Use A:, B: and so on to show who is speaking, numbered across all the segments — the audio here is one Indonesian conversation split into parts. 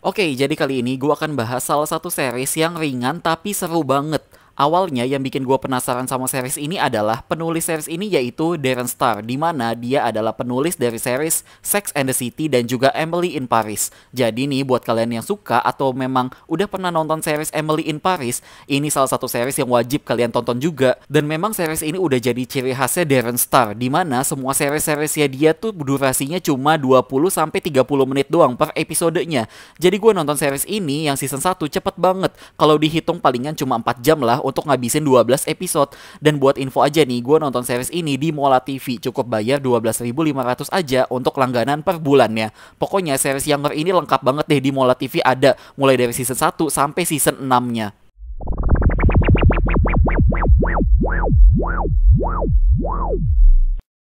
A: Oke, jadi kali ini gue akan bahas salah satu series yang ringan tapi seru banget. Awalnya yang bikin gue penasaran sama series ini adalah penulis series ini yaitu Darren Star, di mana dia adalah penulis dari series Sex and the City dan juga Emily in Paris. Jadi nih buat kalian yang suka atau memang udah pernah nonton series Emily in Paris, ini salah satu series yang wajib kalian tonton juga. Dan memang series ini udah jadi ciri khasnya Darren Star, di mana semua series-seriesnya dia tuh durasinya cuma 20-30 menit doang per episodenya. Jadi gue nonton series ini yang season 1 cepet banget. Kalau dihitung palingan cuma 4 jam lah untuk ngabisin 12 episode. Dan buat info aja nih, gue nonton series ini di Mola TV. Cukup bayar 12.500 aja untuk langganan per bulannya. Pokoknya series Younger ini lengkap banget deh di Mola TV, ada mulai dari season 1 sampai season 6-nya.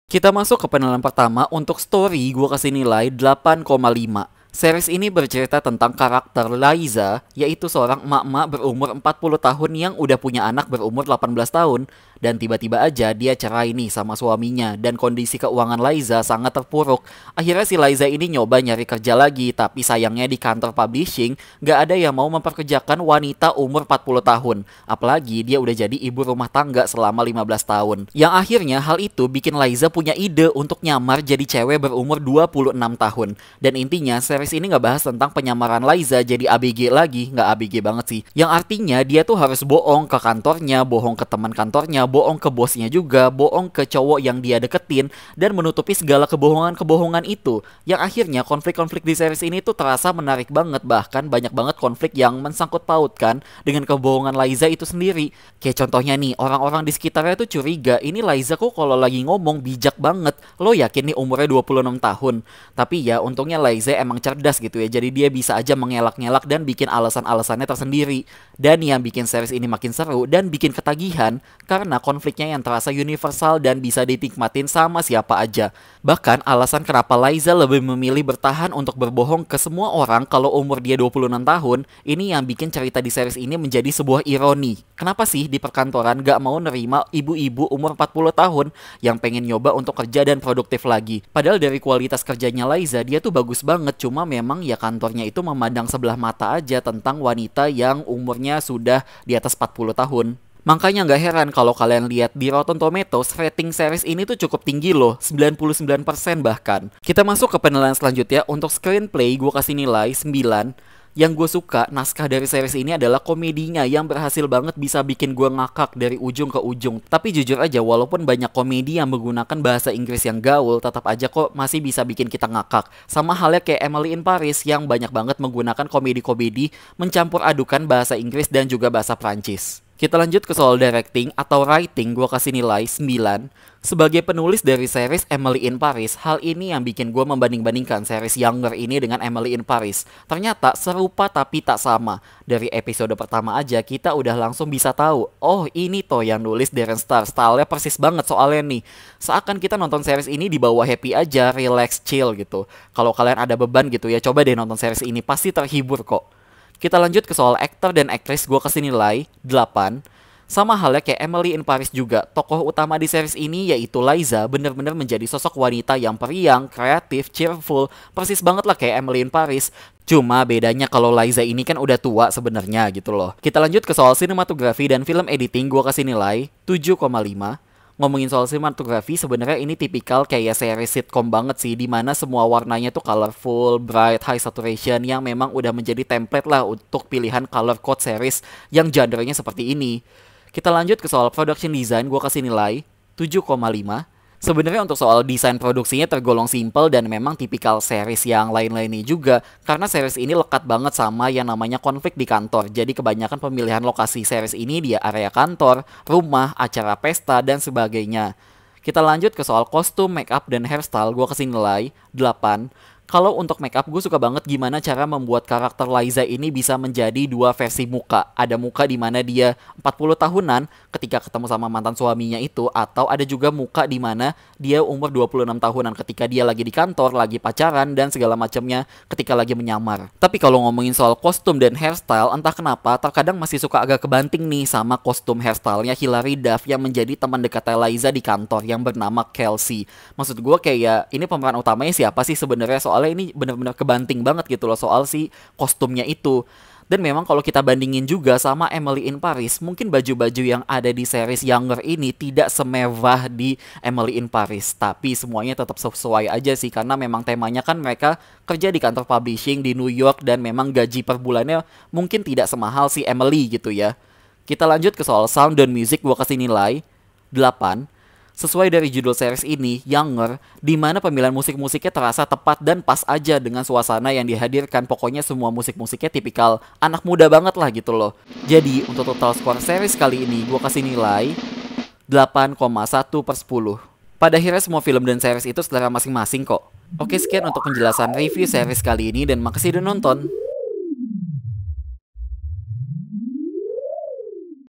A: Kita masuk ke penilaian pertama. Untuk story, gue kasih nilai 8,5. Series ini bercerita tentang karakter Liza, yaitu seorang emak-emak berumur 40 tahun yang udah punya anak berumur 18 tahun. Dan tiba-tiba aja dia cerai nih sama suaminya, dan kondisi keuangan Liza sangat terpuruk. Akhirnya si Liza ini nyoba nyari kerja lagi, tapi sayangnya di kantor publishing gak ada yang mau memperkerjakan wanita umur 40 tahun. Apalagi dia udah jadi ibu rumah tangga selama 15 tahun. Yang akhirnya hal itu bikin Liza punya ide untuk nyamar jadi cewek berumur 26 tahun. Dan intinya series ini gak bahas tentang penyamaran Liza jadi ABG lagi, gak ABG banget sih. Yang artinya dia tuh harus bohong ke kantornya, bohong ke teman kantornya, bohong ke bosnya juga, bohong ke cowok yang dia deketin, dan menutupi segala kebohongan-kebohongan itu. Yang akhirnya konflik-konflik di series ini tuh terasa menarik banget, bahkan banyak banget konflik yang mensangkut pautkan dengan kebohongan Liza itu sendiri. Kayak contohnya nih, orang-orang di sekitarnya tuh curiga, ini Liza kok kalau lagi ngomong bijak banget. Lo yakin nih umurnya 26 tahun? Tapi ya untungnya Liza emang cerdas gitu ya, jadi dia bisa aja mengelak-ngelak dan bikin alasan-alasannya tersendiri. Dan yang bikin series ini makin seru dan bikin ketagihan karena konfliknya yang terasa universal dan bisa dinikmatin sama siapa aja. Bahkan alasan kenapa Liza lebih memilih bertahan untuk berbohong ke semua orang kalau umur dia 26 tahun, ini yang bikin cerita di series ini menjadi sebuah ironi. Kenapa sih di perkantoran gak mau nerima ibu-ibu umur 40 tahun yang pengen nyoba untuk kerja dan produktif lagi? Padahal dari kualitas kerjanya Liza, dia tuh bagus banget, cuma memang ya kantornya itu memandang sebelah mata aja tentang wanita yang umurnya sudah di atas 40 tahun. Makanya nggak heran kalau kalian lihat di Rotten Tomatoes, rating series ini tuh cukup tinggi loh, 99% bahkan. Kita masuk ke penilaian selanjutnya. Untuk screenplay gue kasih nilai 9. Yang gue suka naskah dari series ini adalah komedinya yang berhasil banget bisa bikin gue ngakak dari ujung ke ujung. Tapi jujur aja, walaupun banyak komedi yang menggunakan bahasa Inggris yang gaul, tetap aja kok masih bisa bikin kita ngakak. Sama halnya kayak Emily in Paris yang banyak banget menggunakan komedi-komedi mencampur adukan bahasa Inggris dan juga bahasa Prancis. Kita lanjut ke soal directing atau writing, gue kasih nilai 9. Sebagai penulis dari series Emily in Paris, hal ini yang bikin gue membanding-bandingkan series Younger ini dengan Emily in Paris. Ternyata serupa tapi tak sama. Dari episode pertama aja kita udah langsung bisa tahu, oh ini toh yang nulis Darren Star, stylenya persis banget soalnya nih. Seakan kita nonton series ini di bawah happy aja, relax, chill gitu. Kalau kalian ada beban gitu ya, coba deh nonton series ini, pasti terhibur kok. Kita lanjut ke soal aktor dan aktris, gue kasih nilai 8. Sama halnya kayak Emily in Paris juga, tokoh utama di series ini yaitu Liza bener-bener menjadi sosok wanita yang periang, kreatif, cheerful, persis banget lah kayak Emily in Paris. Cuma bedanya kalau Liza ini kan udah tua sebenarnya gitu loh. Kita lanjut ke soal sinematografi dan film editing, gue kasih nilai 7,5. Ngomongin soal sinematografi, sebenarnya ini tipikal kayak series sitcom banget sih, dimana semua warnanya tuh colorful, bright, high saturation yang memang udah menjadi template lah untuk pilihan color code series yang genre-nya seperti ini. Kita lanjut ke soal production design, gue kasih nilai 7,5. Sebenarnya untuk soal desain produksinya tergolong simple dan memang tipikal series yang lain-lainnya juga, karena series ini lekat banget sama yang namanya konflik di kantor. Jadi kebanyakan pemilihan lokasi series ini di area kantor, rumah, acara pesta, dan sebagainya. Kita lanjut ke soal kostum, make up, dan hairstyle, gue kasih nilai 8. Kalau untuk make up, gue suka banget gimana cara membuat karakter Liza ini bisa menjadi dua versi muka. Ada muka di mana dia 40 tahunan ketika ketemu sama mantan suaminya itu, atau ada juga muka di mana dia umur 26 tahunan ketika dia lagi di kantor, lagi pacaran, dan segala macamnya ketika lagi menyamar. Tapi kalau ngomongin soal kostum dan hairstyle, entah kenapa terkadang masih suka agak kebanting nih sama kostum hairstylenya Hilary Duff yang menjadi teman dekatnya Liza di kantor yang bernama Kelsey. Maksud gue kayak, ini pemeran utamanya siapa sih sebenarnya? soalnya ini benar-benar kebanting banget gitu loh soal si kostumnya itu. Dan memang kalau kita bandingin juga sama Emily in Paris, mungkin baju-baju yang ada di series Younger ini tidak semewah di Emily in Paris. Tapi semuanya tetap sesuai aja sih, karena memang temanya kan mereka kerja di kantor publishing di New York, dan memang gaji per bulannya mungkin tidak semahal si Emily gitu ya. Kita lanjut ke soal sound dan music, gua kasih nilai 8. Sesuai dari judul series ini, Younger, di mana pemilihan musik-musiknya terasa tepat dan pas aja dengan suasana yang dihadirkan. Pokoknya semua musik-musiknya tipikal anak muda banget lah gitu loh. Jadi, untuk total skor series kali ini, gue kasih nilai 8,1/10. Pada akhirnya semua film dan series itu selera masing-masing kok. Oke, sekian untuk penjelasan review series kali ini dan makasih udah nonton.